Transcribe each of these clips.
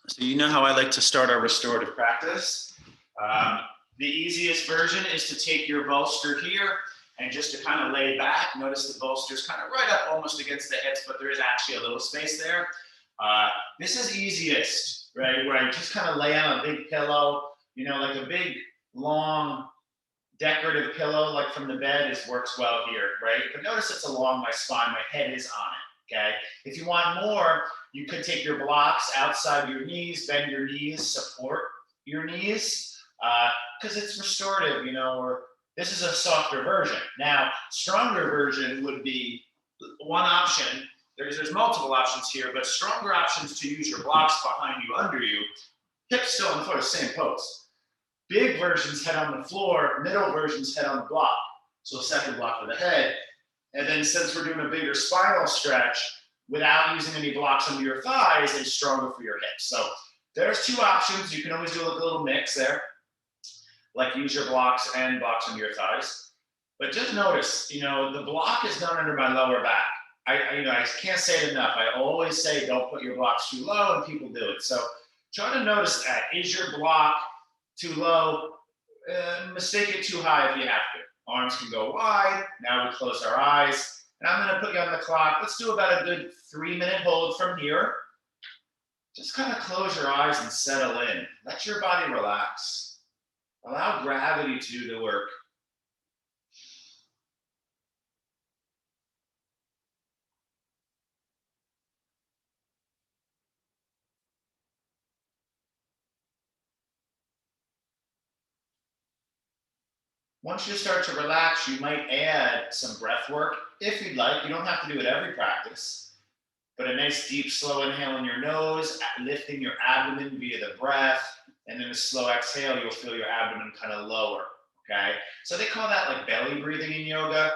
So you know how I like to start our restorative practice. The easiest version is to take your bolster here and just to kind of lay back. Notice the bolster's kind of right up almost against the hips, but there is actually a little space there. This is easiest, right? Where I just kind of lay on a big pillow, you know, like a big, long, decorative pillow, like from the bed, works well here, right? But notice it's along my spine, my head is on it, okay? If you want more, you could take your blocks outside your knees, bend your knees, support your knees, because it's restorative, you know, or this is a softer version. Now, stronger version would be one option. There's multiple options here, but stronger options to use your blocks behind you, under you, hips still on the floor, same pose. Big versions head on the floor, middle versions head on the block. So second block for the head. And then since we're doing a bigger spinal stretch, without using any blocks under your thighs, it's stronger for your hips. So there's two options. You can always do a little mix there, like use your blocks and blocks under your thighs. But just notice, you know, the block is done under my lower back. I can't say it enough. I always say don't put your blocks too low, and people do it. So try to notice that. Is your block too low? Mistake it too high if you have to. Arms can go wide. Now we close our eyes. And I'm going to put you on the clock. Let's do about a good 3-minute hold from here. Just kind of close your eyes and settle in. Let your body relax. Allow gravity to do the work. Once you start to relax, you might add some breath work if you'd like. You don't have to do it every practice, but a nice deep slow inhale in your nose, lifting your abdomen via the breath, and then a slow exhale, you'll feel your abdomen kind of lower, okay? So they call that like belly breathing in yoga.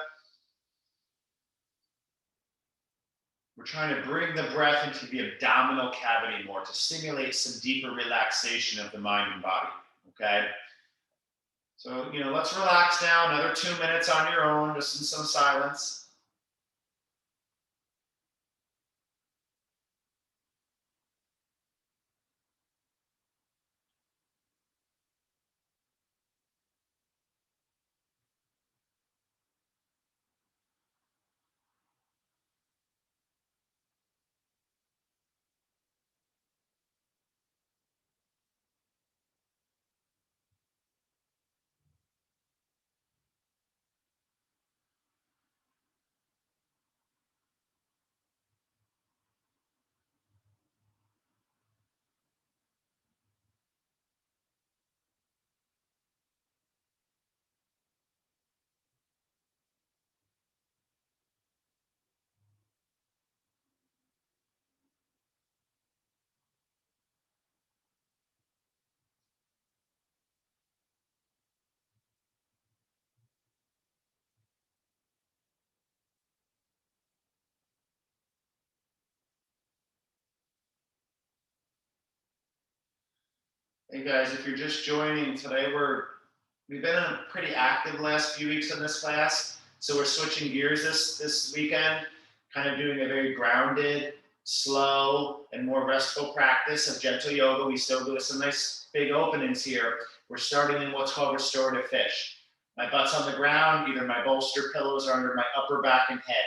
We're trying to bring the breath into the abdominal cavity more to stimulate some deeper relaxation of the mind and body, okay? So, you know, let's relax now, another 2 minutes on your own, just in some silence. Hey guys, if you're just joining today, we've been pretty active last few weeks in this class, so we're switching gears this weekend, kind of doing a very grounded, slow, and more restful practice of gentle yoga. We still do some nice big openings here. We're starting in what's called restorative fish. My butt's on the ground, either my bolster pillows are under my upper back and head.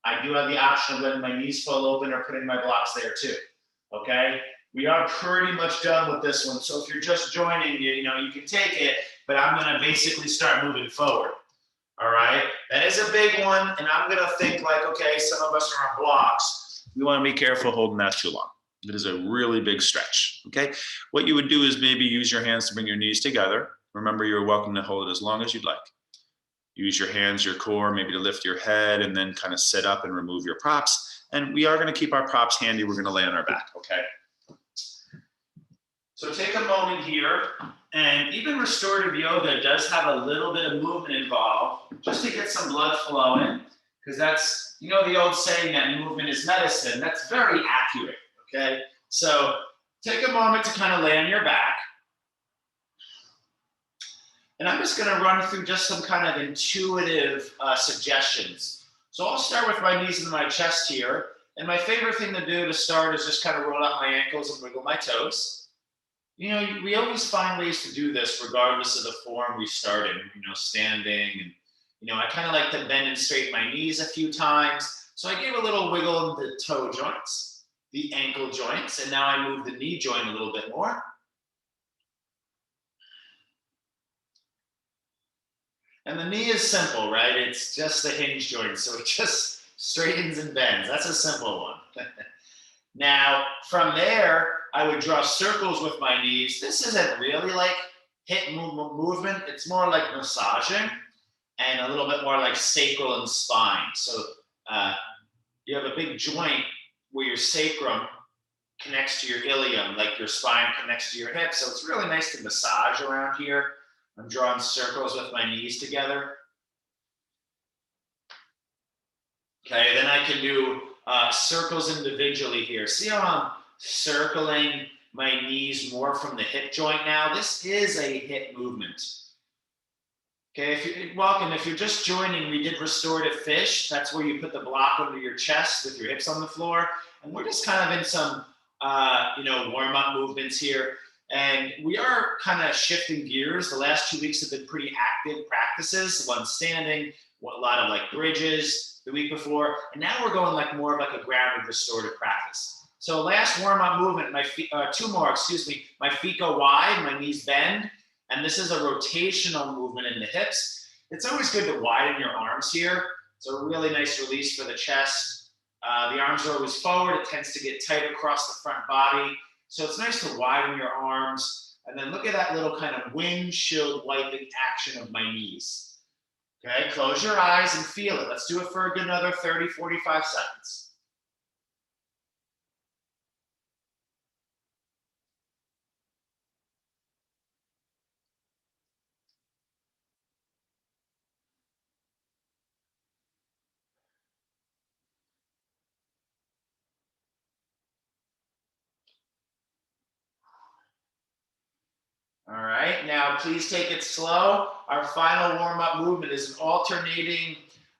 I do have the option of letting my knees fall open or putting my blocks there too, okay? We are pretty much done with this one. So if you're just joining, you know, you can take it, but I'm going to basically start moving forward. All right. That is a big one. And I'm going to think like, okay, some of us are on blocks. We want to be careful holding that too long. It is a really big stretch. Okay. What you would do is maybe use your hands to bring your knees together. Remember, you're welcome to hold it as long as you'd like. Use your hands, your core, maybe to lift your head and then kind of sit up and remove your props. And we are going to keep our props handy. We're going to lay on our back. Okay. So take a moment here, and even restorative yoga does have a little bit of movement involved, just to get some blood flowing, because that's, you know, the old saying that movement is medicine. That's very accurate, okay? So take a moment to kind of lay on your back. And I'm just going to run through just some kind of intuitive suggestions. So I'll start with my knees and my chest here. And my favorite thing to do to start is just kind of roll out my ankles and wiggle my toes. You know, we always find ways to do this regardless of the form we start in, you know, standing. And, you know, I kind of like to bend and straighten my knees a few times. So I give a little wiggle in the toe joints, the ankle joints, and now I move the knee joint a little bit more. And the knee is simple, right? It's just the hinge joint, so it just straightens and bends. That's a simple one. Now, from there, I would draw circles with my knees. This isn't really like hip movement. It's more like massaging and a little bit more like sacral and spine. So you have a big joint where your sacrum connects to your ilium, like your spine connects to your hip. So it's really nice to massage around here. I'm drawing circles with my knees together. Okay, then I can do circles individually here. See how I'm circling my knees more from the hip joint now? This is a hip movement. Okay, welcome. If you're just joining, we did restorative fish. That's where you put the block under your chest with your hips on the floor. And we're just kind of in some, warm-up movements here. And we are kind of shifting gears. The last 2 weeks have been pretty active practices. One standing, a lot of like bridges the week before. And now we're going like more of like a grounded restorative practice. So last warm-up movement, my feet, my feet go wide, my knees bend. And this is a rotational movement in the hips. It's always good to widen your arms here. It's a really nice release for the chest. The arms are always forward. It tends to get tight across the front body. So it's nice to widen your arms. And then look at that little kind of windshield wiping action of my knees. Okay, close your eyes and feel it. Let's do it for a good another 30, 45 seconds. All right, now please take it slow. Our final warm-up movement is an alternating,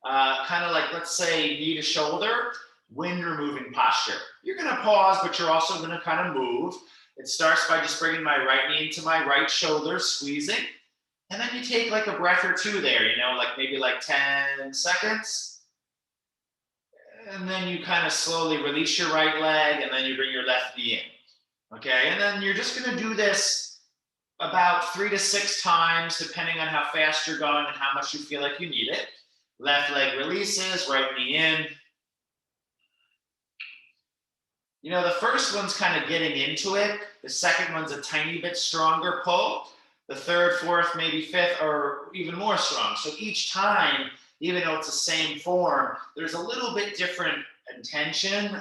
kind of like, let's say, knee to shoulder, wind removing posture. You're gonna pause, but you're also gonna kind of move. It starts by just bringing my right knee into my right shoulder, squeezing. And then you take like a breath or two there, like maybe like 10 seconds. And then you kind of slowly release your right leg, and then you bring your left knee in. Okay, and then you're just gonna do this about 3 to 6 times, depending on how fast you're going and how much you feel like you need it. Left leg releases, right knee in. The first one's kind of getting into it. The second one's a tiny bit stronger pull. The third, fourth, maybe fifth are even more strong. So each time, even though it's the same form, there's a little bit different intention,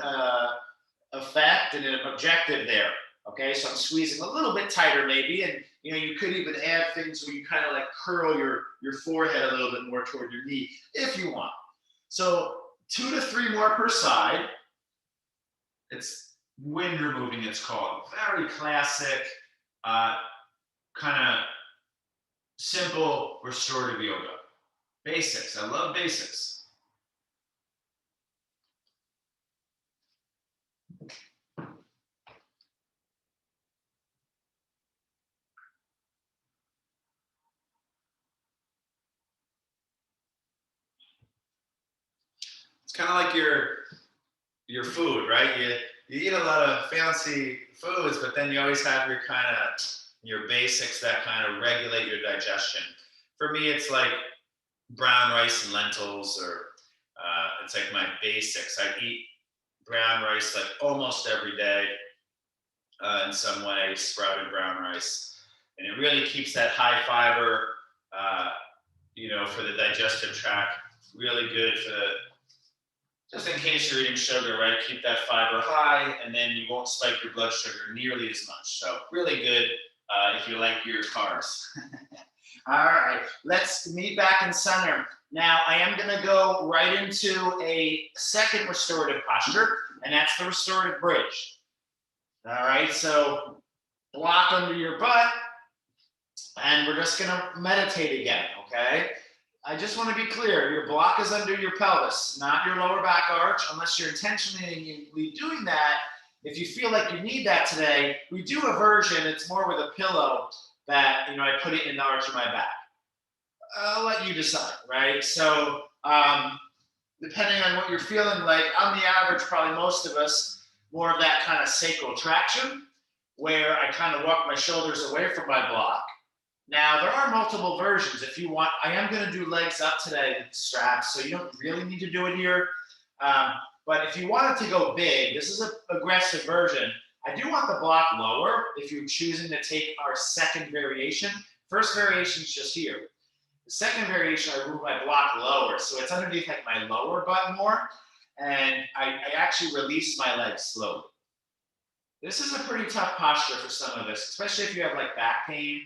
effect, and an objective there. Okay, so I'm squeezing a little bit tighter maybe, and you could even add things where you kind of like curl your forehead a little bit more toward your knee if you want. So 2 to 3 more per side. It's wind removing, it's called. Very classic, kind of simple restorative yoga. Basics, I love basics. It's kind of like your food, right? You eat a lot of fancy foods, but then you always have your basics that kind of regulate your digestion. For me, it's like brown rice and lentils, or it's like my basics. I eat brown rice like almost every day in some way, sprouted brown rice. And it really keeps that high fiber, for the digestive tract, really good for just in case you're eating sugar, right? Keep that fiber high, and then you won't spike your blood sugar nearly as much. So really good if you like your carbs. All right, let's meet back in center. Now I am gonna go right into a second restorative posture, and that's the restorative bridge. All right, so block under your butt, and we're just gonna meditate again, okay? I just want to be clear, your block is under your pelvis, not your lower back arch, unless you're intentionally doing that. If you feel like you need that today, we do a version, it's more with a pillow that, I put it in the arch of my back. I'll let you decide, right? So, depending on what you're feeling like, on the average, probably most of us, more of that kind of sacral traction, where I kind of walk my shoulders away from my block. Now, there are multiple versions. If you want, I am going to do legs up today with the straps, so you don't really need to do it here. But if you wanted to go big, this is an aggressive version. I do want the block lower if you're choosing to take our second variation. First variation is just here. The second variation, I move my block lower, so it's underneath like my lower butt more, and I actually release my legs slowly. This is a pretty tough posture for some of us, especially if you have like back pain.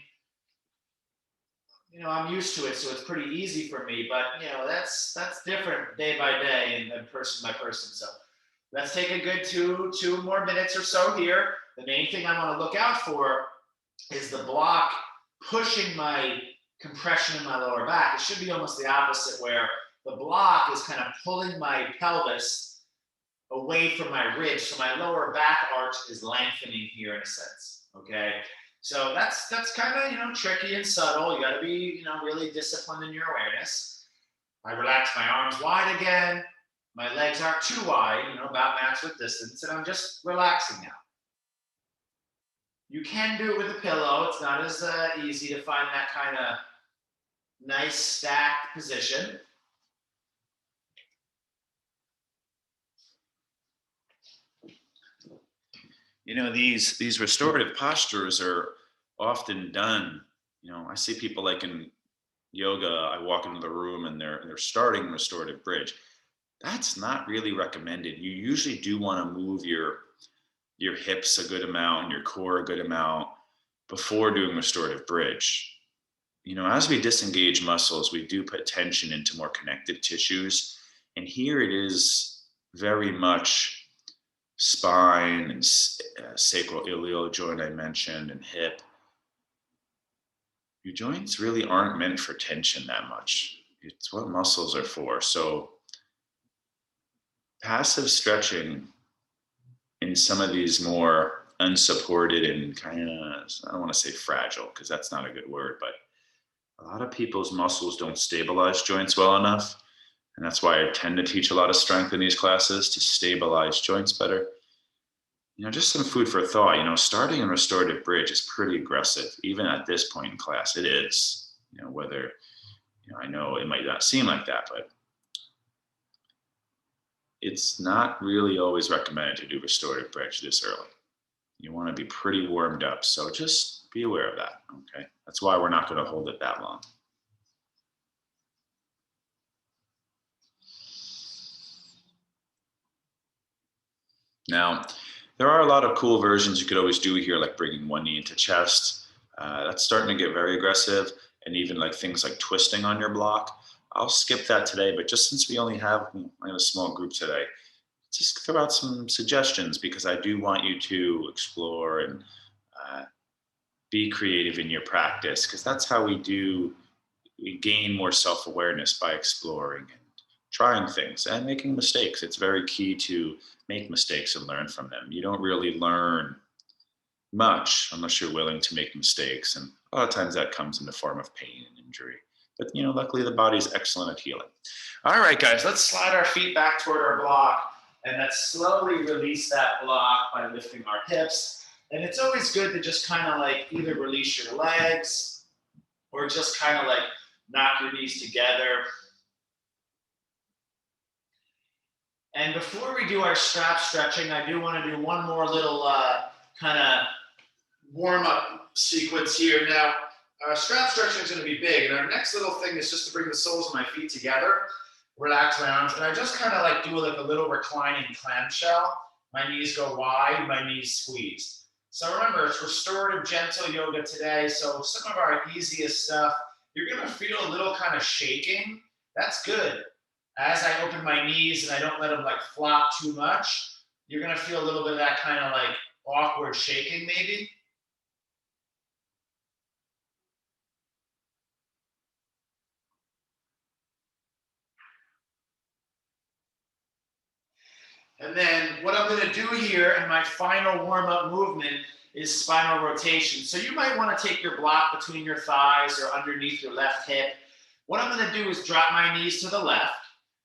I'm used to it, so it's pretty easy for me, but that's different day by day and person by person. So let's take a good two more minutes or so here. The main thing I want to look out for is the block pushing my compression in my lower back. It should be almost the opposite, where the block is kind of pulling my pelvis away from my ribs, so my lower back arch is lengthening here in a sense. Okay. So that's kind of, tricky and subtle. You got to be, really disciplined in your awareness. I relax my arms wide again. My legs aren't too wide, about match with distance, and I'm just relaxing now. You can do it with a pillow. It's not as easy to find that kind of nice stacked position. These restorative postures are often done. I see people like in yoga, I walk into the room and they're starting restorative bridge. That's not really recommended. You usually do want to move your hips a good amount and your core a good amount before doing restorative bridge. As we disengage muscles, we do put tension into more connective tissues. And here it is very much spine and sacroiliac joint I mentioned, and hip. Your joints really aren't meant for tension that much. It's what muscles are for. So passive stretching in some of these more unsupported and kind of, I don't want to say fragile, because that's not a good word, but a lot of people's muscles don't stabilize joints well enough. And that's why I tend to teach a lot of strength in these classes, to stabilize joints better. Just some food for thought. Starting in restorative bridge is pretty aggressive. Even at this point in class, it is. Whether, I know it might not seem like that, but it's not really always recommended to do restorative bridge this early. You want to be pretty warmed up. So just be aware of that, okay? That's why we're not going to hold it that long. Now, there are a lot of cool versions you could always do here, like bringing one knee into chest. That's starting to get very aggressive, and even like things like twisting on your block. I'll skip that today, but just since we only have a small group today, just throw out some suggestions, because I do want you to explore and be creative in your practice, because that's how we gain more self-awareness, by exploring and trying things and making mistakes. It's very key to make mistakes and learn from them. You don't really learn much unless you're willing to make mistakes. And a lot of times that comes in the form of pain and injury. But, luckily the body's excellent at healing. All right, guys, let's slide our feet back toward our block, and let's slowly release that block by lifting our hips. And it's always good to just kind of like either release your legs or just kind of like knock your knees together. And before we do our strap stretching, I do want to do one more little kind of warm-up sequence here. Now, strap stretching is going to be big, and our next little thing is just to bring the soles of my feet together, relax my arms, and I just kind of like do like a little reclining clamshell. My knees go wide, my knees squeeze. So remember, it's restorative gentle yoga today, so some of our easiest stuff, you're going to feel a little kind of shaking. That's good. As I open my knees and I don't let them like flop too much, you're going to feel a little bit of that kind of like awkward shaking maybe. And then what I'm gonna do here in my final warm-up movement is spinal rotation. So you might wanna take your block between your thighs or underneath your left hip. What I'm gonna do is drop my knees to the left,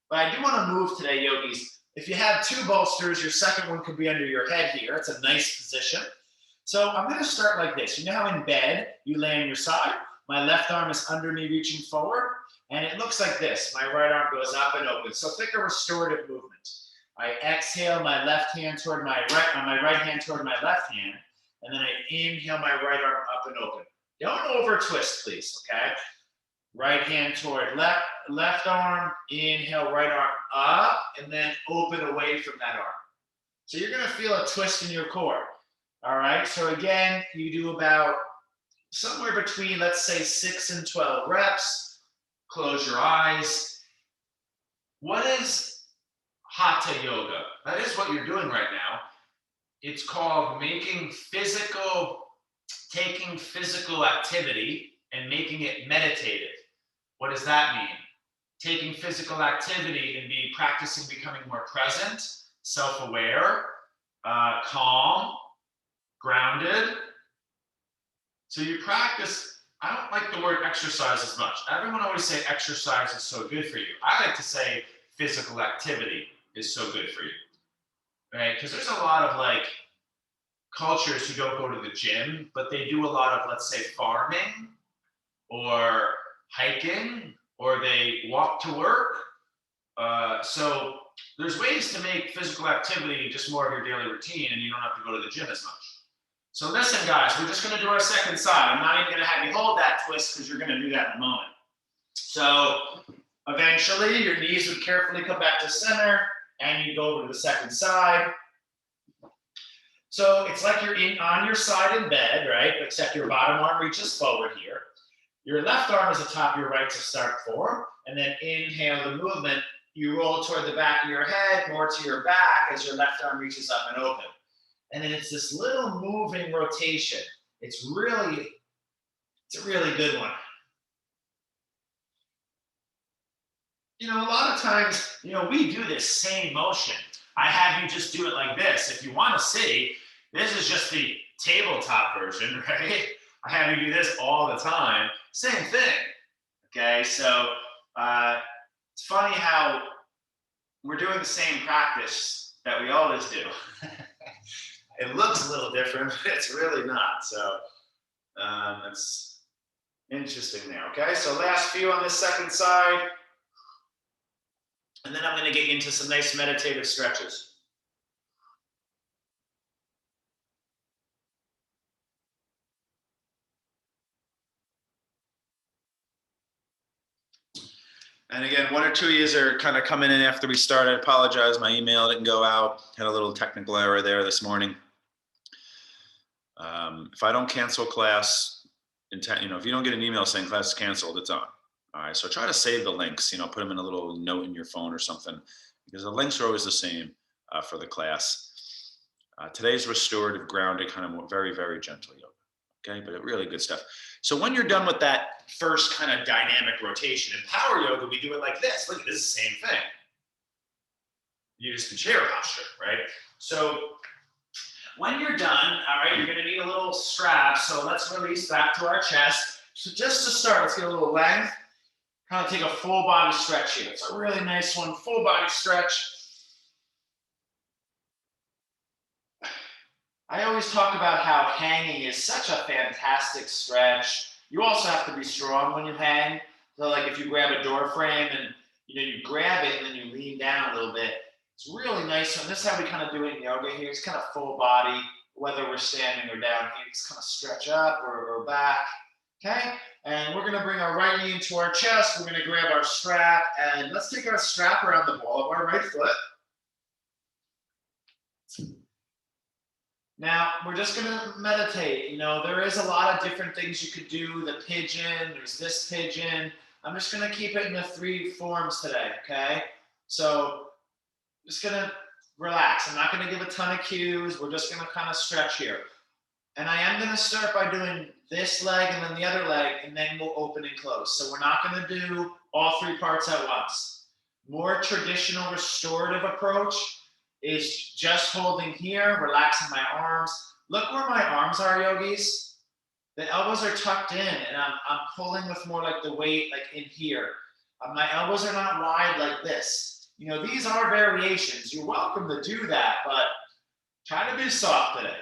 but I do wanna move today, yogis. If you have two bolsters, your second one could be under your head here. It's a nice position. So I'm gonna start like this. You know how in bed, you lay on your side? My left arm is under me reaching forward, and it looks like this. My right arm goes up and open. So think a restorative movement. I exhale my left hand toward my right hand toward my left hand, and then I inhale my right arm up and open. Don't over twist, please, okay? Right hand toward left arm, inhale right arm up, and then open away from that arm. So you're gonna feel a twist in your core. All right, so again, you do about somewhere between, let's say, 6 and 12 reps. Close your eyes. What is Hatha Yoga? That is what you're doing right now. It's called taking physical activity and making it meditative. What does that mean? Taking physical activity and practicing becoming more present, self-aware, calm, grounded. So you practice, I don't like the word exercise as much. Everyone always say exercise is so good for you. I like to say physical activity is so good for you, right? Because there's a lot of like cultures who don't go to the gym, but they do a lot of, let's say, farming or hiking, or they walk to work. So there's ways to make physical activity just more of your daily routine, and you don't have to go to the gym as much. So listen, guys, we're just going to do our second side. I'm not even going to have you hold that twist because you're going to do that in a moment. So eventually, your knees would carefully come back to center, and you go over to the second side. So it's like you're on your side in bed, right? Except your bottom arm reaches forward here. Your left arm is atop your right to start for, and then inhale the movement. You roll toward the back of your head, more to your back as your left arm reaches up and open. And then it's this little moving rotation. It's a really good one. You know, a lot of times, we do this same motion. I have you just do it like this. If you want to see, this is just the tabletop version, right? I have you do this all the time. Same thing, okay? So it's funny how we're doing the same practice that we always do. It looks a little different, but it's really not. So it's interesting there, okay? So last few on this second side. And then I'm going to get into some nice meditative stretches. And again, one or two of you are kind of coming in after we started. I apologize, my email didn't go out. Had a little technical error there this morning. If I don't cancel class, if you don't get an email saying class is canceled, it's on. All right, so try to save the links, put them in a little note in your phone or something, because the links are always the same for the class. Today's restorative grounded, kind of very, very gentle yoga. Okay, but really good stuff. So when you're done with that first kind of dynamic rotation, in power yoga, we do it like this. Look, this is the same thing. You use the chair posture, right? So when you're done, all right, you're gonna need a little strap. So let's release back to our chest. So just to start, let's get a little length. Kind of take a full body stretch here. It's a really nice one, full body stretch. I always talk about how hanging is such a fantastic stretch. You also have to be strong when you hang. So like if you grab a door frame and you grab it and then you lean down a little bit, it's really nice. And this is how we kind of do it in yoga here. It's kind of full body, whether we're standing or down here. Just kind of stretch up or back. Okay, and we're gonna bring our right knee into our chest. We're gonna grab our strap, and let's take our strap around the ball of our right foot. Now, we're just gonna meditate. There is a lot of different things you could do. The pigeon, there's this pigeon. I'm just gonna keep it in the 3 forms today, okay? So, just gonna relax. I'm not gonna give a ton of cues. We're just gonna kind of stretch here. And I am gonna start by doing this leg and then the other leg, and then we'll open and close. So we're not gonna do all 3 parts at once. More traditional restorative approach, is just holding here, relaxing my arms. Look where my arms are, yogis. The elbows are tucked in, and I'm pulling with more like the weight like in here. My elbows are not wide like this. You know, these are variations. You're welcome to do that, but try to be soft today.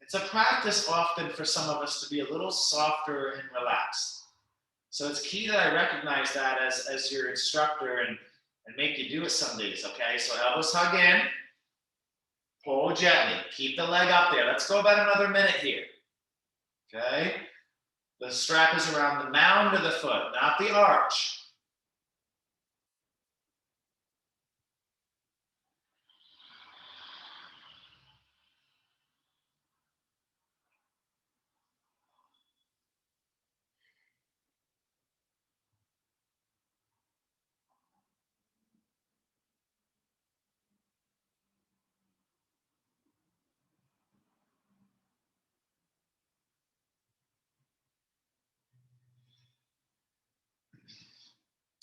It's a practice often for some of us to be a little softer and relaxed. So it's key that I recognize that as your instructor and make you do it some days, okay? So elbows hug in, pull gently, keep the leg up there. Let's go about another minute here, okay? The strap is around the mound of the foot, not the arch.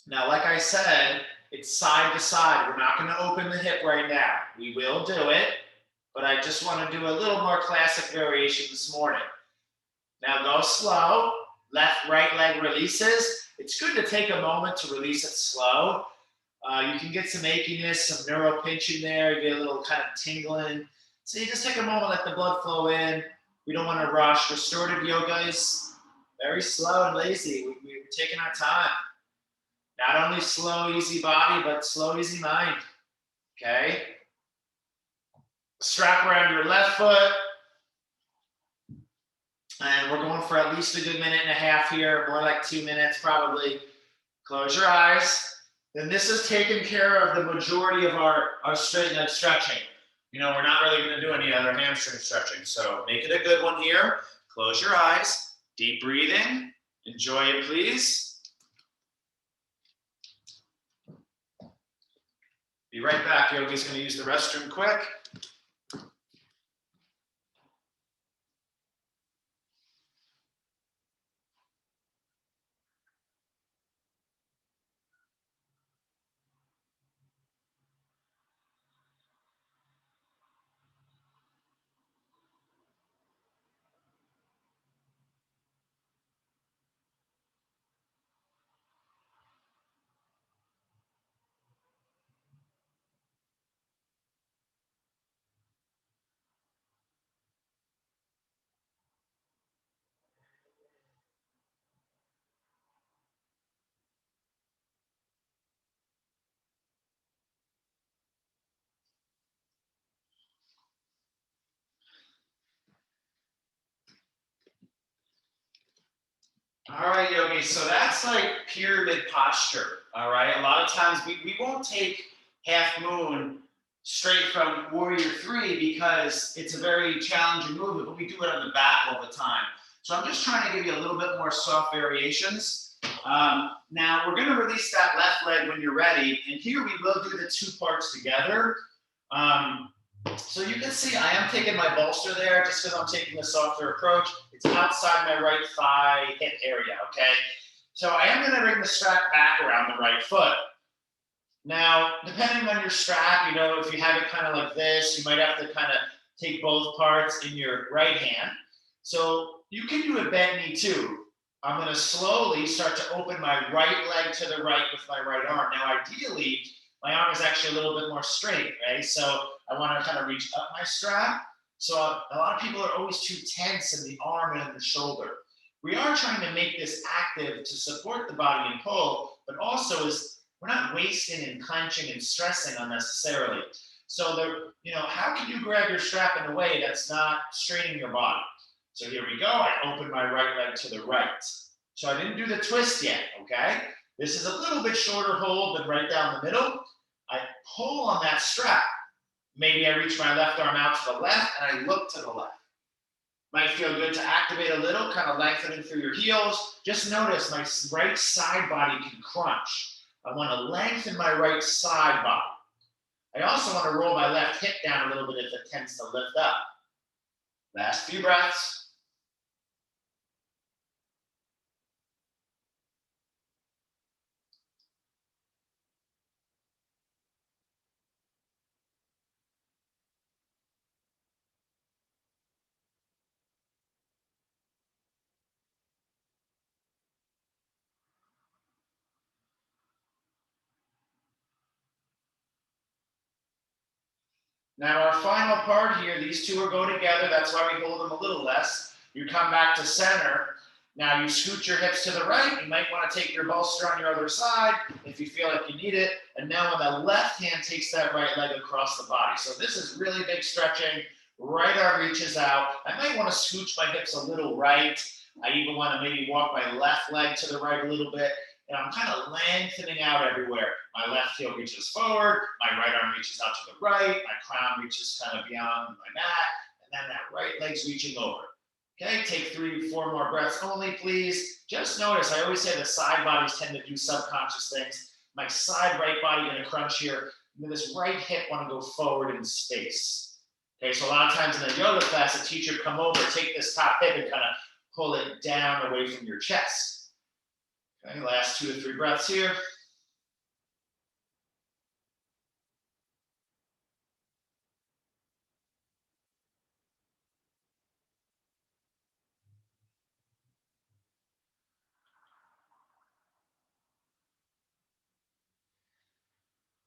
Now, like I said, it's side to side. We're not going to open the hip right now. We will do it, but I just want to do a little more classic variation this morning. Now go slow. Left, right leg releases. It's good to take a moment to release it slow. You can get some achiness, some neural pinch in there. You get a little kind of tingling. So you just take a moment, let the blood flow in. We don't want to rush. Restorative yoga is very slow and lazy. We're taking our time. Not only slow, easy body, but slow, easy mind. Okay? Strap around your left foot. And we're going for at least a good minute and a half here, more like 2 minutes probably. Close your eyes. Then this is taking care of the majority of our straight leg stretching. You know, we're not really going to do any other hamstring stretching. So make it a good one here. Close your eyes. Deep breathing. Enjoy it, please. Be right back. Yogi's going to use the restroom quick. All right, yogis, so that's like pyramid posture, all right? A lot of times we won't take half moon straight from warrior three because it's a very challenging movement, but we do it on the back all the time. So I'm just trying to give you a little bit more soft variations. Now we're gonna release that left leg when you're ready, and here we will do the two parts together. So you can see I am taking my bolster there just because I'm taking a softer approach. It's outside my right thigh hip area, okay? So I am going to bring the strap back around the right foot. Now, depending on your strap, you know, if you have it kind of like this, you might have to kind of take both parts in your right hand. So you can do a bent knee too. I'm going to slowly start to open my right leg to the right with my right arm. Now, ideally, my arm is actually a little bit more straight, right? So I want to kind of reach up my strap. So a lot of people are always too tense in the arm and in the shoulder. We are trying to make this active to support the body and pull, but also we're not wasting and clenching and stressing unnecessarily. So how can you grab your strap in a way that's not straining your body? So here we go. I open my right leg to the right. So I didn't do the twist yet, okay? This is a little bit shorter hold than right down the middle. I pull on that strap. Maybe I reach my left arm out to the left and I look to the left. Might feel good to activate a little, kind of lengthening through your heels. Just notice my right side body can crunch. I want to lengthen my right side body. I also want to roll my left hip down a little bit if it tends to lift up. Last few breaths. Now our final part here, these two will go together. That's why we hold them a little less. You come back to center. Now you scoot your hips to the right. You might want to take your bolster on your other side if you feel like you need it. And now when the left hand takes that right leg across the body. So this is really big stretching. Right arm reaches out. I might want to scooch my hips a little right. I even want to maybe walk my left leg to the right a little bit. And I'm kind of lengthening out everywhere. My left heel reaches forward. My right arm reaches out to the right. My crown reaches kind of beyond my mat. And then that right leg's reaching over. Okay, take 3 or 4 more breaths only, please. Just notice, I always say the side bodies tend to do subconscious things. My side right body gonna crunch here. This right hip wanna go forward in space. Okay, so a lot of times in a yoga class, a teacher come over, take this top hip and kind of pull it down away from your chest. Okay, last 2 to 3 breaths here.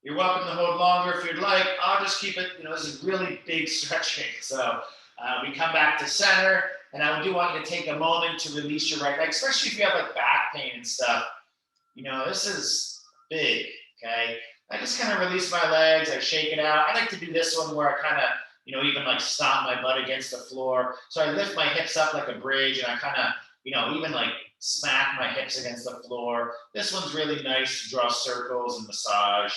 You're welcome to hold longer if you'd like. I'll just keep it, this is really big stretching. So we come back to center, and I do want you to take a moment to release your right leg, especially if you have like back pain and stuff. This is big, okay? I just kind of release my legs, I shake it out. I like to do this one where I kind of, even like stomp my butt against the floor. So I lift my hips up like a bridge, and I kind of, even like smack my hips against the floor. This one's really nice to draw circles and massage.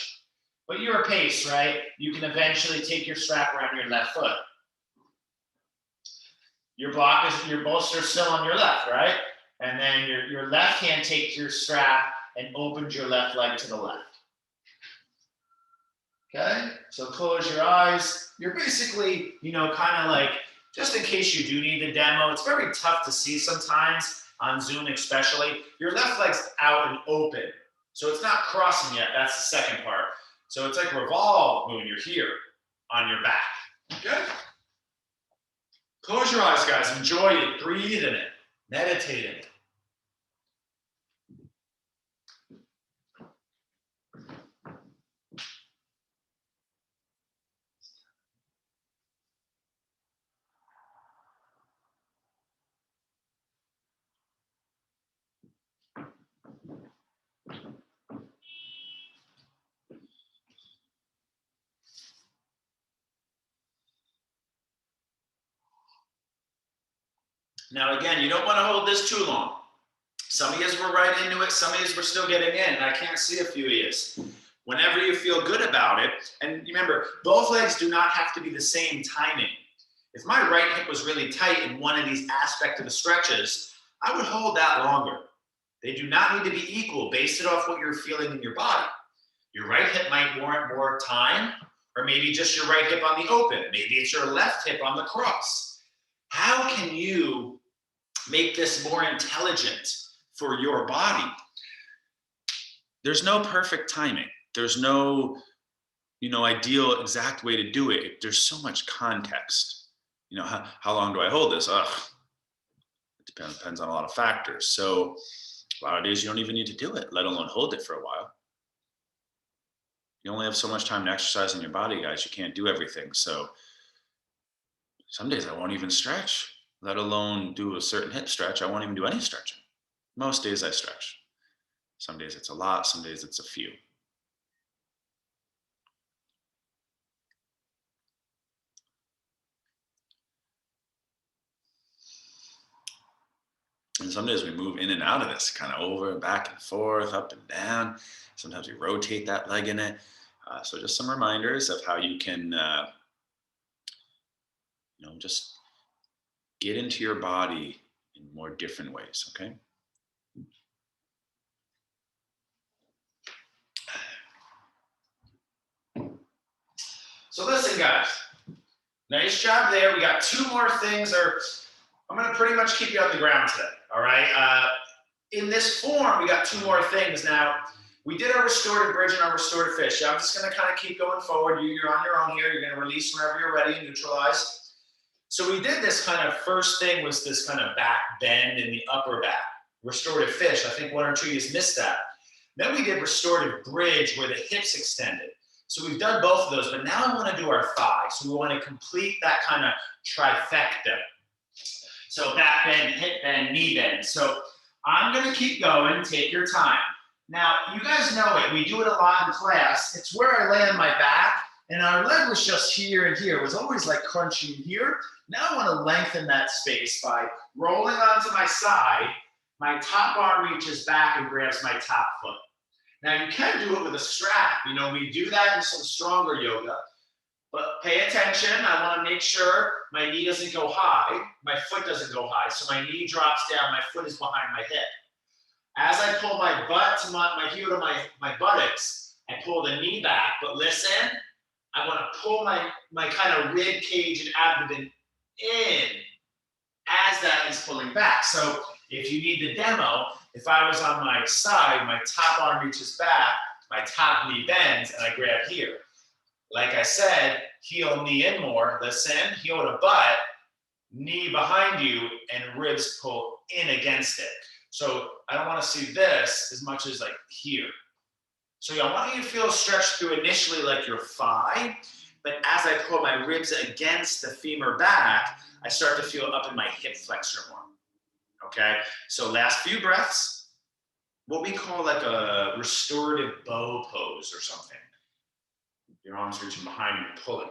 But you're a pace, right? You can eventually take your strap around your left foot. Your bolster still on your left, right? And then your left hand takes your strap and opens your left leg to the left. Okay? So close your eyes. You're basically, kind of like, just in case you do need the demo, it's very tough to see sometimes on Zoom especially. Your left leg's out and open. So it's not crossing yet. That's the second part. So it's like revolve when you're here on your back. Okay? Close your eyes, guys. Enjoy it. Breathe in it. Meditate in it. Now, again, you don't want to hold this too long. Some of you were right into it. Some of you were still getting in. And I can't see a few of you. Whenever you feel good about it, and remember, both legs do not have to be the same timing. If my right hip was really tight in one of these aspects of the stretches, I would hold that longer. They do not need to be equal. Base it off what you're feeling in your body. Your right hip might warrant more time, or maybe just your right hip on the open. Maybe it's your left hip on the cross. How can you make this more intelligent for your body? There's no perfect timing. There's no, ideal exact way to do it. There's so much context. How long do I hold this? It depends on a lot of factors. So a lot of days you don't even need to do it, let alone hold it for a while. You only have so much time to exercise in your body, guys. You can't do everything. So some days I won't even stretch, let alone do a certain hip stretch. I won't even do any stretching. Most days I stretch. Some days it's a lot, some days it's a few. And some days we move in and out of this, kind of over and back and forth, up and down. Sometimes we rotate that leg in it. So just some reminders of how you can, just get into your body in more different ways, okay? So listen, guys, nice job there. We got 2 more things, I'm gonna pretty much keep you on the ground today, all right? In this form, we got 2 more things. Now, we did our restorative bridge and our restorative fish. I'm just gonna kind of keep going forward. You're on your own here. You're gonna release whenever you're ready and neutralize. So we did this kind of first thing was this kind of back bend in the upper back. Restorative fish, I think 1 or 2 of you missed that. Then we did restorative bridge where the hips extended. So we've done both of those, but now I want to do our thighs. So we want to complete that kind of trifecta. So back bend, hip bend, knee bend. So I'm going to keep going. Take your time. Now, you guys know it. We do it a lot in class. It's where I lay on my back, and our leg was just here and here. It was always like crunching here. Now I want to lengthen that space by rolling onto my side. My top arm reaches back and grabs my top foot. Now, you can do it with a strap. You know, we do that in some stronger yoga. But pay attention. I want to make sure my knee doesn't go high. My foot doesn't go high. So my knee drops down. My foot is behind my hip. As I pull my butt to my heel to my buttocks, I pull the knee back. But listen, I want to pull my kind of rib cage and abdomen in as that is pulling back. So if you need the demo, if I was on my side, my top arm reaches back, my top knee bends, and I grab here. Like I said, heel, knee in more. Listen, heel to butt, knee behind you, and ribs pull in against it. So I don't want to see this as much as like here. So I want you to feel stretched through initially like your thigh, but as I pull my ribs against the femur back, I start to feel up in my hip flexor more. Okay, so last few breaths, what we call like a restorative bow pose or something. Your arms reaching behind you, pulling.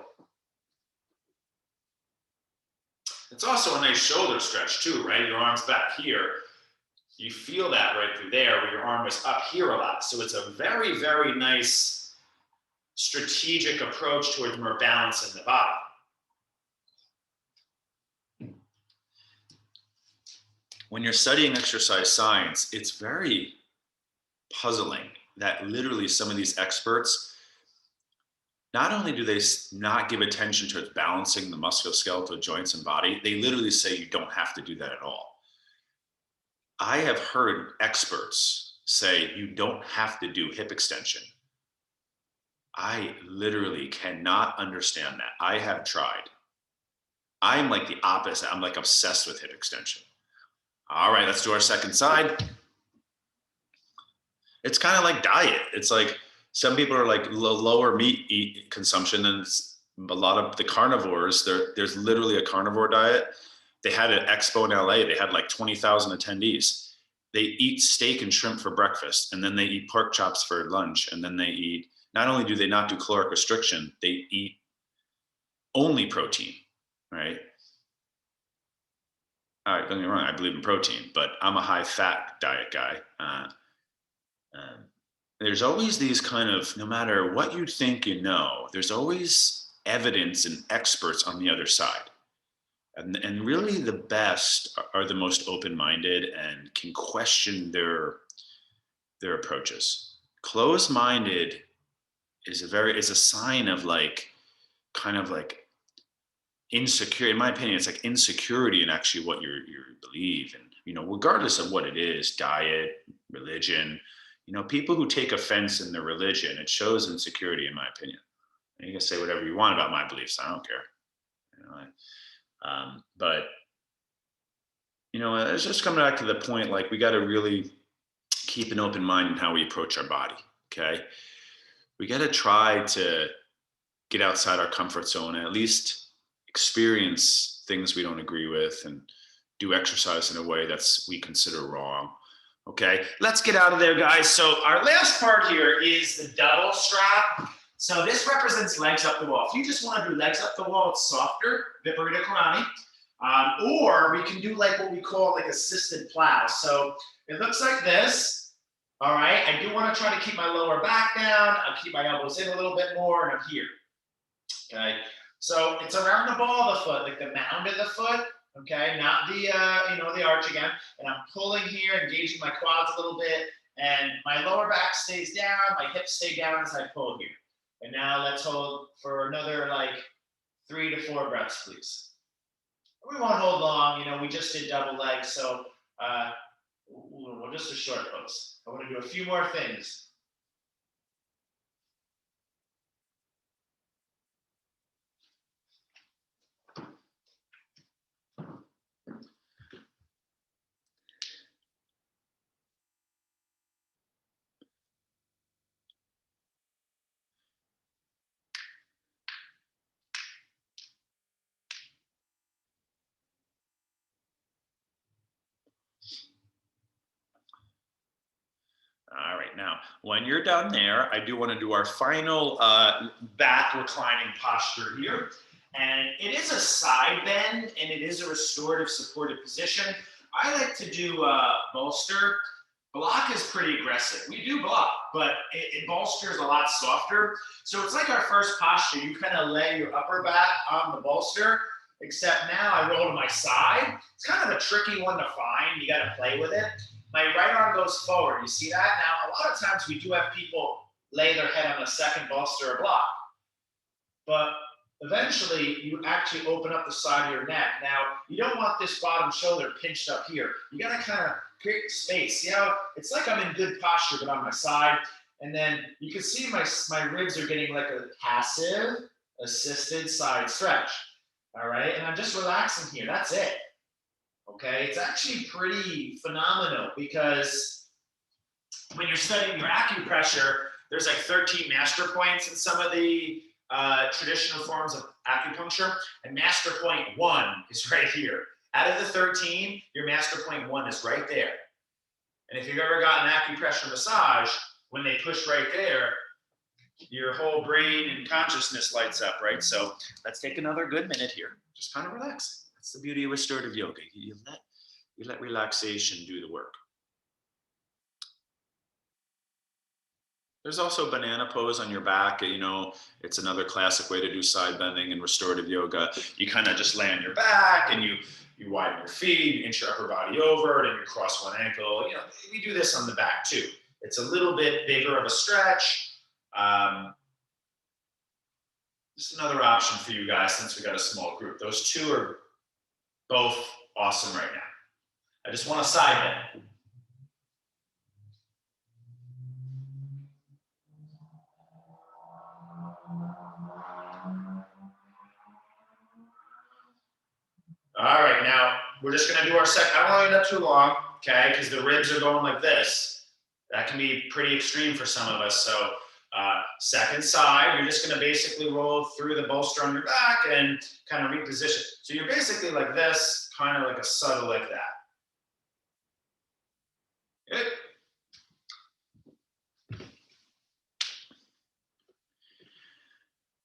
It's also a nice shoulder stretch too, right? Your arms back here. You feel that right through there where your arm was up here a lot. So it's a very, very nice strategic approach towards more balance in the body. When you're studying exercise science, it's very puzzling that literally some of these experts, not only do they not give attention towards balancing the musculoskeletal joints and body, they literally say you don't have to do that at all. I have heard experts say you don't have to do hip extension. I literally cannot understand that. I have tried. I'm like the opposite. I'm like obsessed with hip extension. All right, let's do our second side. It's kind of like diet. It's like some people are like lower meat consumption than a lot of the carnivores. There's literally a carnivore diet. They had an expo in LA. They had like 20,000 attendees. They eat steak and shrimp for breakfast, and then they eat pork chops for lunch, and then they eat, not only do they not do caloric restriction, they eat only protein, right? All right, don't get me wrong, I believe in protein, but I'm a high fat diet guy. There's always these kind of, no matter what you think you know, there's always evidence and experts on the other side. And really the best are the most open-minded and can question their approaches. Closed-minded is a sign of like, kind of like insecure, in my opinion, it's like insecurity in actually what you believe. And, you know, regardless of what it is, diet, religion, you know, people who take offense in their religion, it shows insecurity in my opinion. And you can say whatever you want about my beliefs. I don't care. You know, but you know, it's just coming back to the point, like we got to really keep an open mind in how we approach our body. Okay. We got to try to get outside our comfort zone and at least experience things we don't agree with and do exercise in a way that's we consider wrong. Okay, let's get out of there, guys. So our last part here is the double strap. So this represents legs up the wall. If you just want to do legs up the wall, it's softer, Viparita Karani. Or we can do like what we call like assisted plow. So it looks like this. All right, I do want to try to keep my lower back down. I'll keep my elbows in a little bit more, and I'm here. Okay, so it's around the ball of the foot, like the mound of the foot. Okay, not the the arch again. And I'm pulling here, engaging my quads a little bit, and my lower back stays down, my hips stay down as I pull here. And now let's hold for another like 3 to 4 breaths, please. We won't hold long, you know, we just did double legs, so we'll just a short pose. I want to do a few more things. now, when you're done there, I do want to do our final back reclining posture here. And it is a side bend and it is a restorative supported position. I like to do bolster. Block is pretty aggressive. We do block, but bolster is a lot softer. So it's like our first posture. You kind of lay your upper back on the bolster, except now I roll to my side. It's kind of a tricky one to find. You got to play with it. My right arm goes forward. You see that? Now, a lot of times we do have people lay their head on the second bolster or block. But eventually, you actually open up the side of your neck. Now, you don't want this bottom shoulder pinched up here. You got to kind of create space. See how it's like I'm in good posture, but on my side. And then you can see my ribs are getting like a passive, assisted side stretch. All right, and I'm just relaxing here. That's it. Okay, it's actually pretty phenomenal because when you're studying your acupressure, there's like 13 master points in some of the traditional forms of acupuncture, and master point 1 is right here. Out of the 13, your master point 1 is right there. And if you've ever gotten an acupressure massage, when they push right there, your whole brain and consciousness lights up, right? So let's take another good minute here. Just kind of relax. That's the beauty of restorative yoga. You let relaxation do the work. There's also banana pose on your back. You know, it's another classic way to do side bending in restorative yoga. You kind of just lay on your back and you widen your feet, you inch your upper body over, and you cross one ankle. You know, we do this on the back too. It's a little bit bigger of a stretch. Just another option for you guys since we got a small group. Those two are both awesome right now. I just want a side bend. All right, now we're just gonna do our second. I don't want to end up too long, okay? Because the ribs are going like this. That can be pretty extreme for some of us. So second side, you're just gonna basically roll through the bolster on your back and kind of reposition. So you're basically like this, kind of like a subtle like that. Good.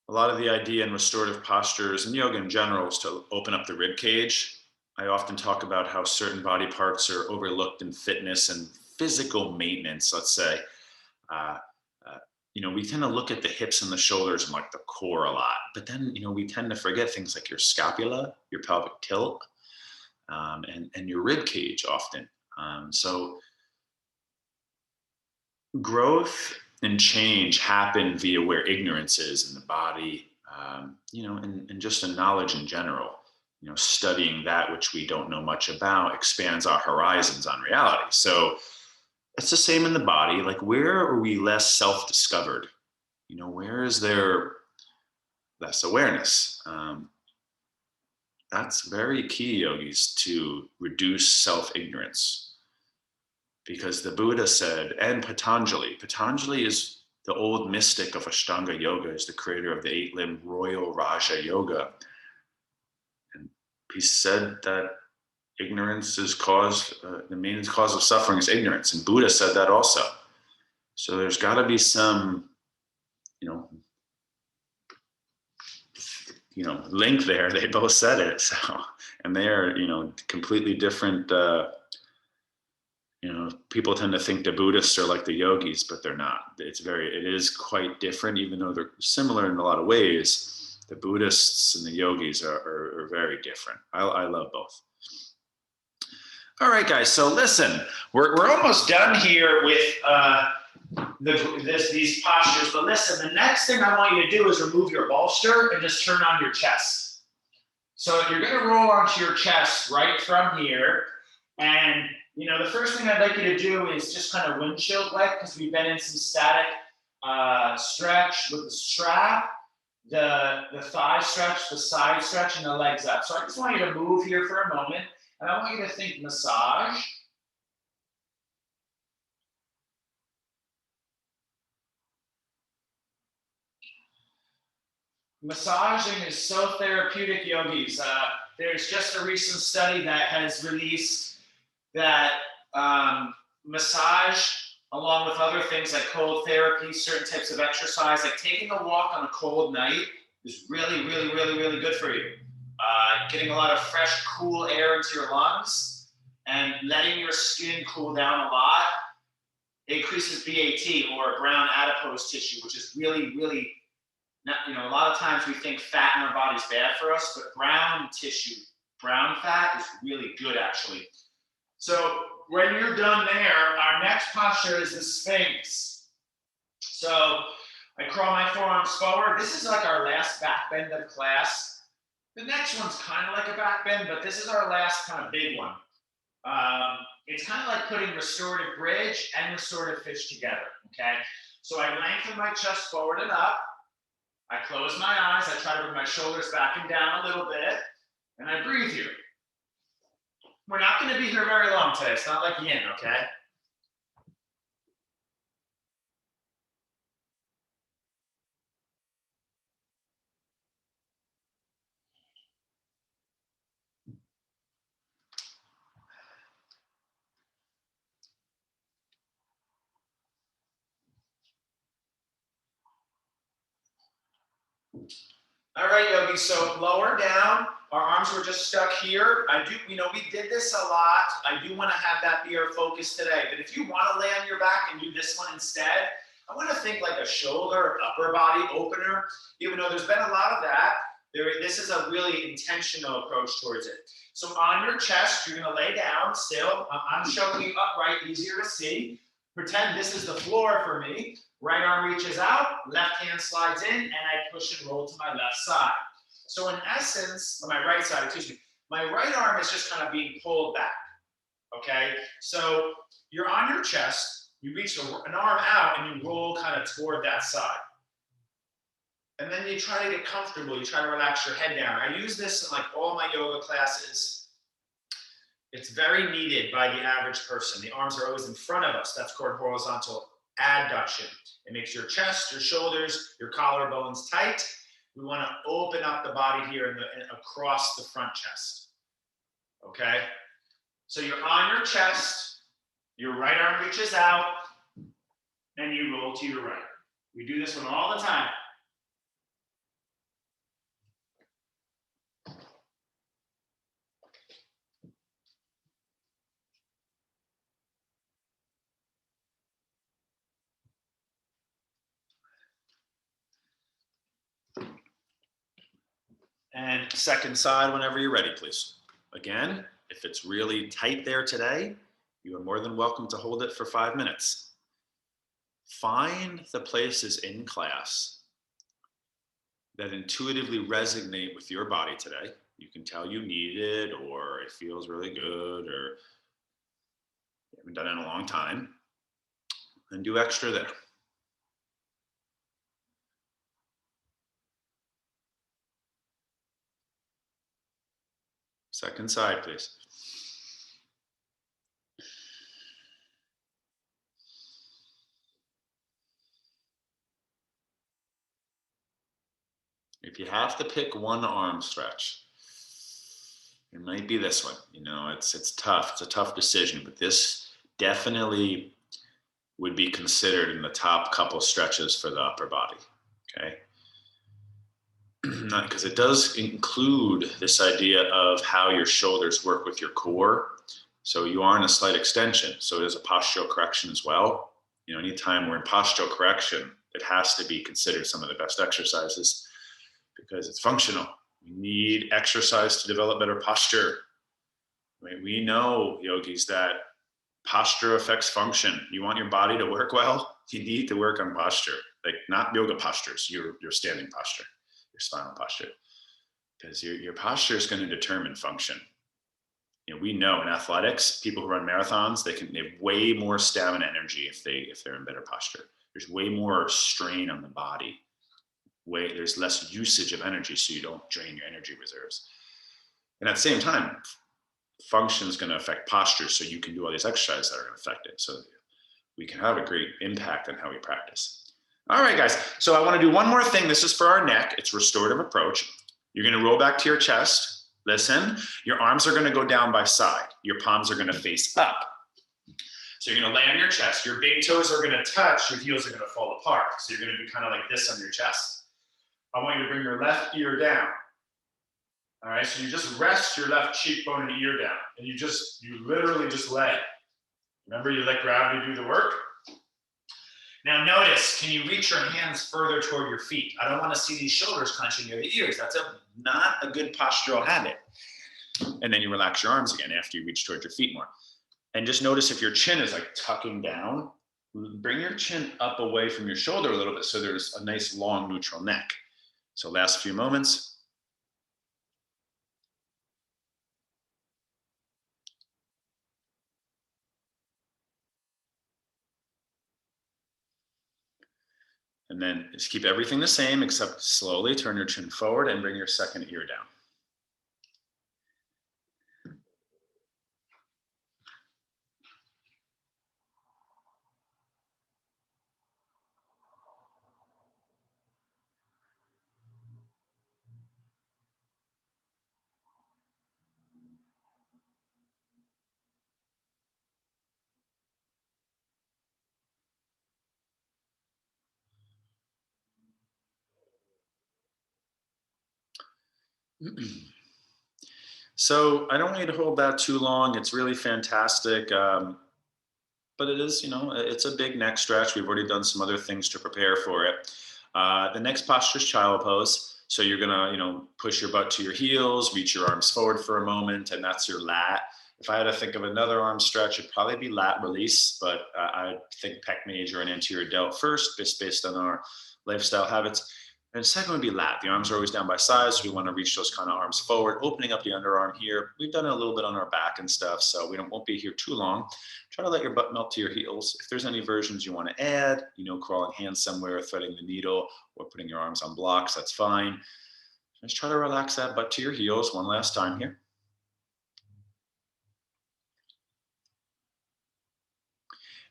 A lot of the idea in restorative postures and yoga in general is to open up the rib cage. I often talk about how certain body parts are overlooked in fitness and physical maintenance, let's say. You know, we tend to look at the hips and the shoulders and like the core a lot, but then, you know, we tend to forget things like your scapula, your pelvic tilt, and your rib cage often. So growth and change happen via where ignorance is in the body, you know, and just in knowledge in general. You know, studying that which we don't know much about expands our horizons on reality. So it's the same in the body. Like, where are we less self-discovered? You know, where is there less awareness? That's very key, yogis, to reduce self-ignorance. Because the Buddha said, and Patanjali is the old mystic of Ashtanga yoga, is the creator of the 8-limb Royal Raja Yoga. And he said that ignorance is the main cause of suffering is ignorance. And Buddha said that also. So there's got to be some, you know, link there. They both said it. So, and they are, you know, completely different. You know, people tend to think the Buddhists are like the yogis, but they're not. It is quite different, even though they're similar in a lot of ways. The Buddhists and the yogis are very different. I love both. All right, guys. So listen, we're almost done here with these postures. But listen, the next thing I want you to do is remove your bolster and just turn on your chest. So you're going to roll onto your chest right from here. And, you know, the first thing I'd like you to do is just kind of windshield leg, because we've been in some static stretch with the strap, the thigh stretch, the side stretch, and the legs up. So I just want you to move here for a moment. And I want you to think massage. Massaging is so therapeutic, yogis. There's just a recent study that has released that massage along with other things like cold therapy, certain types of exercise, like taking a walk on a cold night is really, really, really, really good for you. Getting a lot of fresh, cool air into your lungs and letting your skin cool down a lot increases BAT, or brown adipose tissue, which is really, really, not, a lot of times we think fat in our body is bad for us, but brown tissue, brown fat is really good actually. So when you're done there, our next posture is the Sphinx. So I crawl my forearms forward. This is like our last back bend of class. The next one's kind of like a back bend, but this is our last kind of big one. It's kind of like putting restorative bridge and restorative fish together, okay? So I lengthen my chest forward and up. I close my eyes. I try to bring my shoulders back and down a little bit, and I breathe here. We're not going to be here very long today. It's not like yin, okay? All right, yogis, so lower down. Our arms were just stuck here. We did this a lot. I do want to have that be our focus today. But if you want to lay on your back and do this one instead, I want to think like a shoulder, upper body opener. Even though there's been a lot of that, this is a really intentional approach towards it. So on your chest, you're going to lay down still. I'm showing you upright, easier to see. Pretend this is the floor for me. Right arm reaches out, left hand slides in, and I push and roll to my left side. So in essence, or my right side, excuse me, my right arm is just kind of being pulled back, okay? So you're on your chest, you reach an arm out, and you roll kind of toward that side. And then you try to get comfortable, you try to relax your head down. I use this in like all my yoga classes. It's very needed by the average person. The arms are always in front of us. That's called horizontal adduction. It makes your chest, your shoulders, your collarbones tight. We want to open up the body here and across the front chest. Okay? So you're on your chest, your right arm reaches out, and you roll to your right. We do this one all the time. And second side whenever you're ready, please. Again, if it's really tight there today, you are more than welcome to hold it for 5 minutes. Find the places in class that intuitively resonate with your body today. You can tell you need it, or it feels really good, or you haven't done it in a long time, and do extra there. Second side, please. If you have to pick one arm stretch, it might be this one. It's tough. It's a tough decision, but this definitely would be considered in the top couple stretches for the upper body, okay? Because it does include this idea of how your shoulders work with your core. So you are in a slight extension. So it is a postural correction as well. Anytime we're in postural correction, it has to be considered some of the best exercises because it's functional. We need exercise to develop better posture. We know, yogis, that posture affects function. You want your body to work well, you need to work on posture, like not yoga postures, your standing posture, your spinal posture, because your posture is going to determine function. We know in athletics, people who run marathons, they have way more stamina energy if they're in better posture. There's way more strain on the body. There's less usage of energy, so you don't drain your energy reserves. And at the same time, function is going to affect posture, so you can do all these exercises that are going to affect it. So we can have a great impact on how we practice. All right, guys. So I want to do one more thing. This is for our neck. It's restorative approach. You're going to roll back to your chest. Listen, your arms are going to go down by side. Your palms are going to face up. So you're gonna lay on your chest. Your big toes are gonna touch, your heels are gonna fall apart. So you're gonna be kind of like this on your chest. I want you to bring your left ear down. All right, so you just rest your left cheekbone and ear down, and you literally just lay. Remember, you let gravity do the work. Now notice, can you reach your hands further toward your feet? I don't want to see these shoulders clenching near the ears. That's not a good postural habit. And then you relax your arms again after you reach towards your feet more. And just notice if your chin is like tucking down, bring your chin up away from your shoulder a little bit so there's a nice long neutral neck. So last few moments. And then just keep everything the same, except slowly turn your chin forward and bring your second ear down. So I don't want you to hold that too long. It's really fantastic. But it is, it's a big neck stretch. We've already done some other things to prepare for it. The next posture is child pose. So you're gonna, push your butt to your heels, reach your arms forward for a moment, and that's your lat. If I had to think of another arm stretch, it'd probably be lat release, but I think pec major and anterior delt first, just based on our lifestyle habits. And second would be lat. The arms are always down by sides. So we want to reach those kind of arms forward, opening up the underarm here. We've done it a little bit on our back and stuff, so we won't be here too long. Try to let your butt melt to your heels. If there's any versions you want to add, crawling hands somewhere, threading the needle, or putting your arms on blocks, that's fine. Just try to relax that butt to your heels one last time here.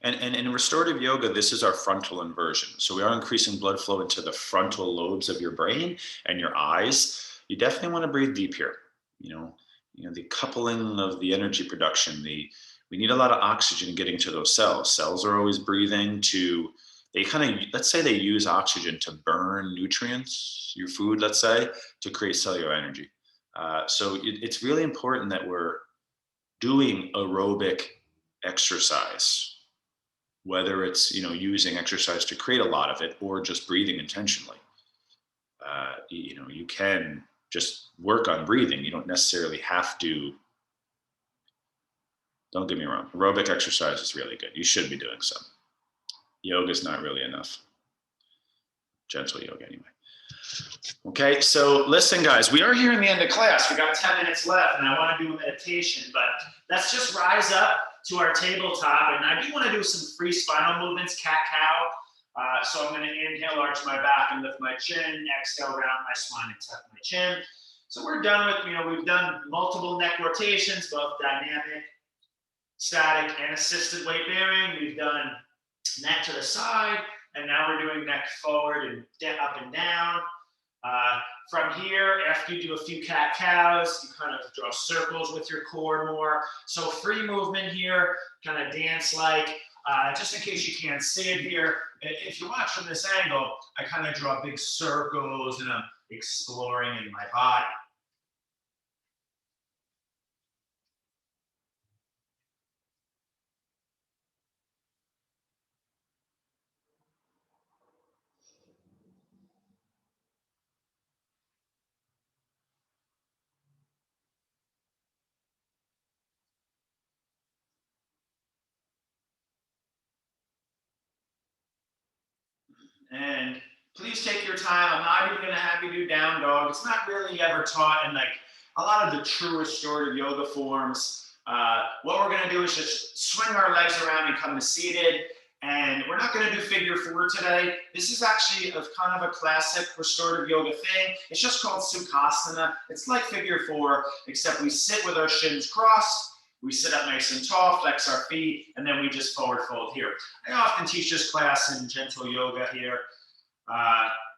And in restorative yoga, this is our frontal inversion. So we are increasing blood flow into the frontal lobes of your brain and your eyes. You definitely want to breathe deep here. The coupling of the energy production, we need a lot of oxygen getting to those cells. Cells are always breathing let's say they use oxygen to burn nutrients, your food, let's say, to create cellular energy. So it's really important that we're doing aerobic exercise, whether it's using exercise to create a lot of it or just breathing intentionally. You can just work on breathing. You don't necessarily have to. Don't get me wrong, aerobic exercise is really good. You should be doing some. Yoga is not really enough. Gentle yoga anyway. Okay, so listen guys, we are here in the end of class. We got 10 minutes left and I want to do a meditation, but let's just rise up to our tabletop, and I do want to do some free spinal movements, cat-cow. So I'm going to inhale, arch my back and lift my chin, exhale, round my spine and tuck my chin. So we're done with, we've done multiple neck rotations, both dynamic, static, and assisted weight bearing. We've done neck to the side, and now we're doing neck forward and up and down. From here, after you do a few cat-cows, you kind of draw circles with your core more. So free movement here, kind of dance-like. Just in case you can't see it here, if you watch from this angle, I kind of draw big circles and I'm exploring in my body. And please take your time. I'm not even going to have you do down dog. It's not really ever taught in a lot of the true restorative yoga forms. What we're going to do is just swing our legs around and come to seated. And we're not going to do figure four today. This is actually kind of a classic restorative yoga thing. It's just called Sukhasana. It's like figure four, except we sit with our shins crossed. We sit up nice and tall, flex our feet, and then we just forward fold here. I often teach this class in gentle yoga here.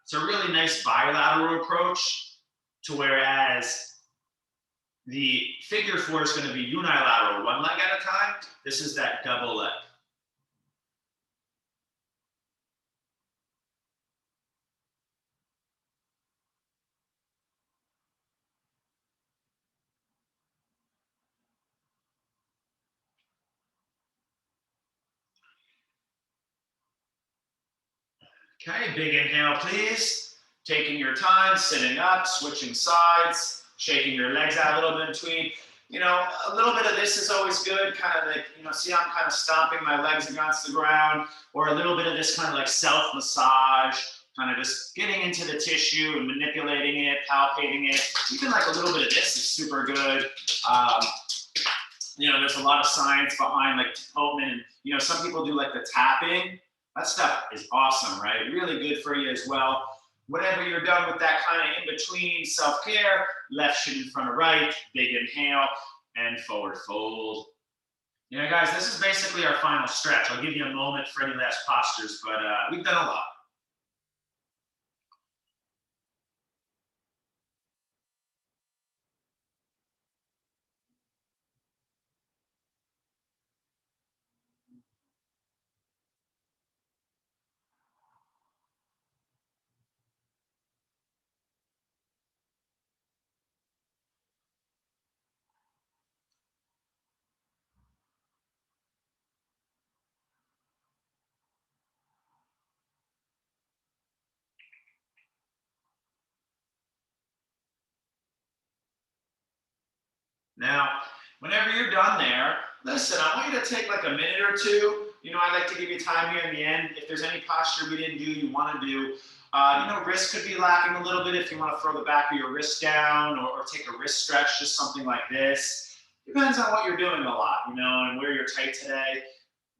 It's a really nice bilateral approach to whereas the figure four is going to be unilateral, one leg at a time. This is that double leg. Okay, big inhale, please. Taking your time, sitting up, switching sides, shaking your legs out a little bit in between. You know, a little bit of this is always good, kind of like, you know, see how I'm kind of stomping my legs against the ground, or a little bit of this kind of like self-massage, kind of just getting into the tissue and manipulating it, palpating it. Even like a little bit of this is super good. You know, there's a lot of science behind like Topman, and you know, some people do like the tapping. That stuff is awesome, right? Really good for you as well. Whenever you're done with that kind of in-between self-care, left shin in front of right, big inhale, and forward fold. You know, guys, this is basically our final stretch. I'll give you a moment for any last postures, but we've done a lot. Now, whenever you're done there, listen, I want you to take like a minute or two. You know, I like to give you time here in the end. If there's any posture we didn't do, you want to do, you know, wrist could be lacking a little bit if you want to throw the back of your wrist down, or take a wrist stretch, just something like this. Depends on what you're doing a lot, you know, and where you're tight today.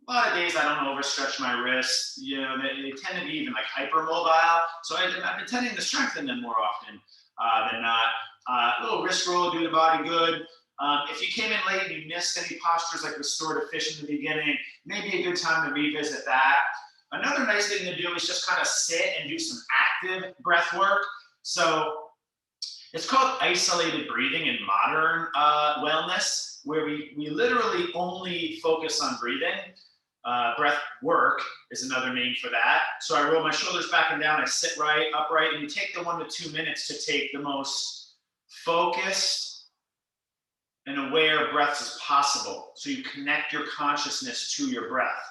A lot of days I don't overstretch my wrists. You know, they tend to be even like hypermobile. So I've been tending to strengthen them more often than not. A little wrist roll, do the body good. If you came in late and you missed any postures like restorative fish in the beginning, maybe a good time to revisit that. Another nice thing to do is just kind of sit and do some active breath work. So it's called isolated breathing in modern wellness, where we literally only focus on breathing. Breath work is another name for that. So I roll my shoulders back and down, I sit right, upright, and you take the 1 to 2 minutes to take the most focused and aware breaths as possible. So you connect your consciousness to your breath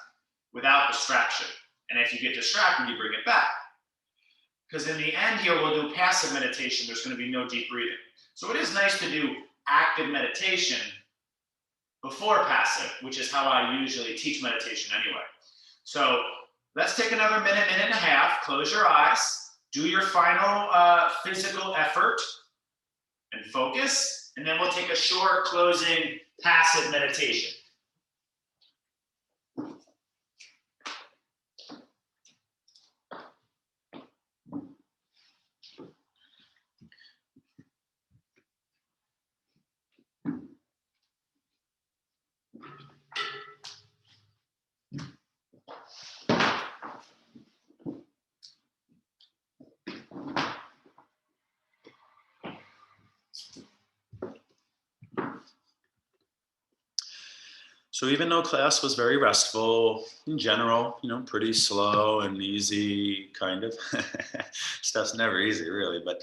without distraction. And if you get distracted, you bring it back. Because in the end here, we'll do passive meditation. There's going to be no deep breathing. So it is nice to do active meditation before passive, which is how I usually teach meditation anyway. So let's take another minute, minute and a half. Close your eyes. Do your final physical effort and focus. And then we'll take a short closing passive meditation. So even though class was very restful in general, you know, pretty slow and easy, kind of, stuff's never easy really, but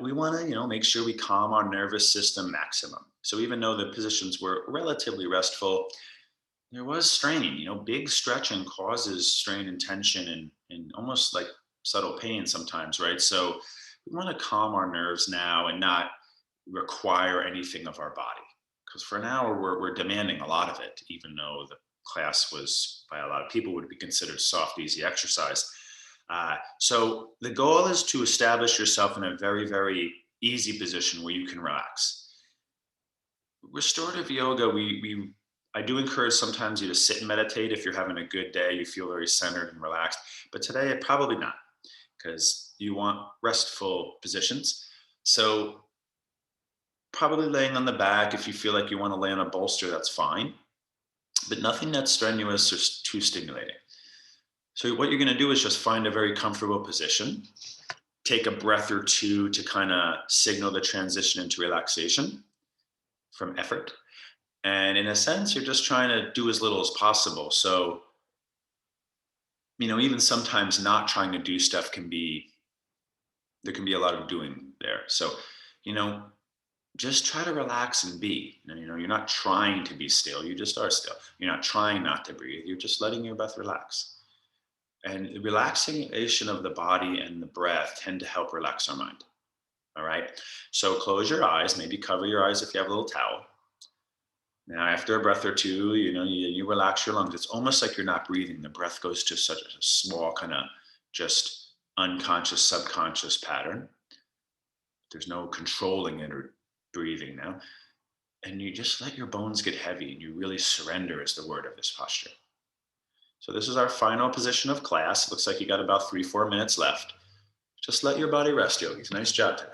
we want to, you know, make sure we calm our nervous system maximum. So even though the positions were relatively restful, there was straining. You know, big stretching causes strain and tension and almost like subtle pain sometimes, right? So we want to calm our nerves now and not require anything of our body. Because for an hour, we're demanding a lot of it, even though the class was, by a lot of people, would be considered soft, easy exercise. So the goal is to establish yourself in a very, very easy position where you can relax. Restorative yoga, I do encourage sometimes you to sit and meditate if you're having a good day, you feel very centered and relaxed. But today, probably not, because you want restful positions. So probably laying on the back. If you feel like you want to lay on a bolster, that's fine, but nothing that's strenuous or too stimulating. So what you're going to do is just find a very comfortable position, take a breath or two to kind of signal the transition into relaxation from effort. And in a sense, you're just trying to do as little as possible. So, you know, even sometimes not trying to do stuff there can be a lot of doing there. So, you know, just try to relax and be. You know, you're not trying to be still. You just are still. You're not trying not to breathe. You're just letting your breath relax. And the relaxation of the body and the breath tend to help relax our mind. All right. So close your eyes, maybe cover your eyes if you have a little towel. Now, after a breath or two, you relax your lungs. It's almost like you're not breathing. The breath goes to such a small kind of just unconscious, subconscious pattern. There's no controlling it or breathing now. And you just let your bones get heavy and you really surrender is the word of this posture. So this is our final position of class. Looks like you got about 3-4 minutes left. Just let your body rest, yogis. Nice job today.